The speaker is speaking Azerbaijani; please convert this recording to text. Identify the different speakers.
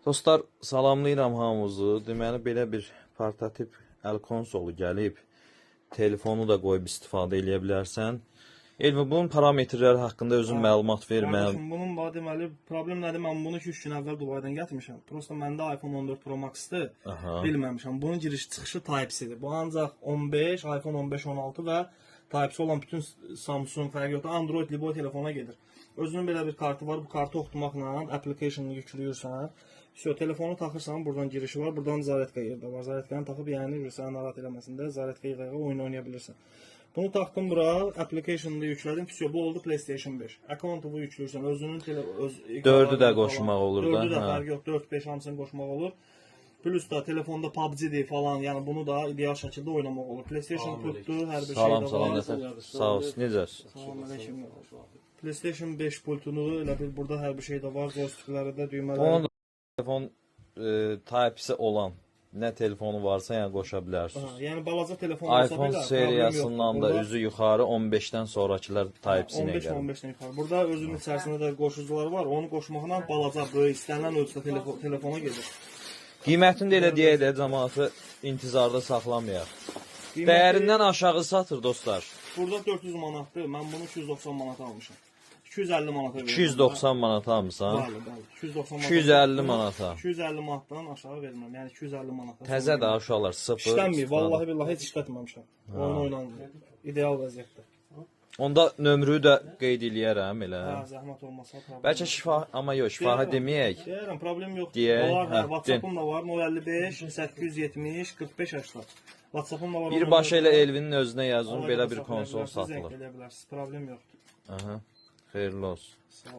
Speaker 1: Dostlar, salamlayıram hamınızı. Deməli, belə bir portativ əl konsolu gəlib. Telefonu da qoyub istifadə edə bilərsən. Elmi, bunun parametrləri haqqında özün məlumat ver.
Speaker 2: Kardeşim, bunun var deməli, problem nədir? Mən bunu 2-3 gün əvvəl Dubaydan gətirmişəm. Prosta məndə iPhone 14 Pro Max-dır. Bilməmişəm. Bunun giriş çıxışı Type-C-dir. Bu ancaq 15, iPhone 15, 16 və Type-C olan bütün Samsung fərqi yoxdur. Android libo telefona gedir. Özünün belə bir kartı var. Bu kartı oxutmaqla application-ı yükləyirsən. Telefonu taxırsan, buradan girişi var. Buradan zaretka yeri də var. Zaretkanı taxıb, yəni səni narahat eləməsin də zaretka yığıya oyun oynaya bilirsən. Bunu taxdım bura, application-ı yüklədim. Bu oldu PlayStation 5. Account-u yükləyirsən, özünün
Speaker 1: 4-ü də qoşmaq olur da.
Speaker 2: 4-ü də fərqi yox, 4-5 hamısını qoşmaq olur. Plus da telefonda PUBG-dir falan, yəni bunu da ideal şəkildə oynamaq olur. PlayStation pultdur, hər bir şey də var.
Speaker 1: Salam, sağ ol, necəsiz?
Speaker 2: Salamünaleyküm. PlayStation 5 pultunu, elə bil burada hər bir şey də var, joystickləri də,
Speaker 1: Onun
Speaker 2: düymələri.
Speaker 1: da telefon Type-C olan nə telefonu varsa, yəni qoşa bilərsiniz.
Speaker 2: Yəni balaca telefon olsa
Speaker 1: iPhone
Speaker 2: belə
Speaker 1: seriyasından da üzü yuxarı 15-dən sonrakılar Type-C ilə gəlir.
Speaker 2: 15-15-dən yuxarı. Burada özünün içərisində də qoşucular var. Onu qoşmaqla balaca, böyük istənilən ölçüdə telefona gedir.
Speaker 1: Qiymətini də elə deyək də cəmaatı intizarda saxlamayaq. Dəyərindən aşağı satır dostlar.
Speaker 2: Burada 400 manatdır. Mən bunu 290 manata almışam. 250 manata verdim.
Speaker 1: 290 manata almısan?
Speaker 2: Bəli, bəli. 290 manata.
Speaker 1: 250 manata.
Speaker 2: 250 manatdan aşağı vermirəm. Yəni 250 manata.
Speaker 1: Təzə də uşaqlar sıfır.
Speaker 2: İşlənmir. Vallahi billahi heç işlətməmişəm. Oyun oynanmır. İdeal vəziyyətdə.
Speaker 1: Onda nömrəyi də qeyd eləyərəm elə.
Speaker 2: Hə, zəhmət olmasa problem.
Speaker 1: Bəlkə şifa, amma yox, şifaha deməyək.
Speaker 2: Deyirəm, problem yoxdur.
Speaker 1: Deyək,
Speaker 2: Var,
Speaker 1: hə,
Speaker 2: WhatsApp-ım da var. 055 870 45 80. WhatsApp-ım da var.
Speaker 1: Birbaşa elə Elvinin özünə yazın, belə bir konsol satılır.
Speaker 2: Problem yoxdur.
Speaker 1: Aha. Xeyirli olsun.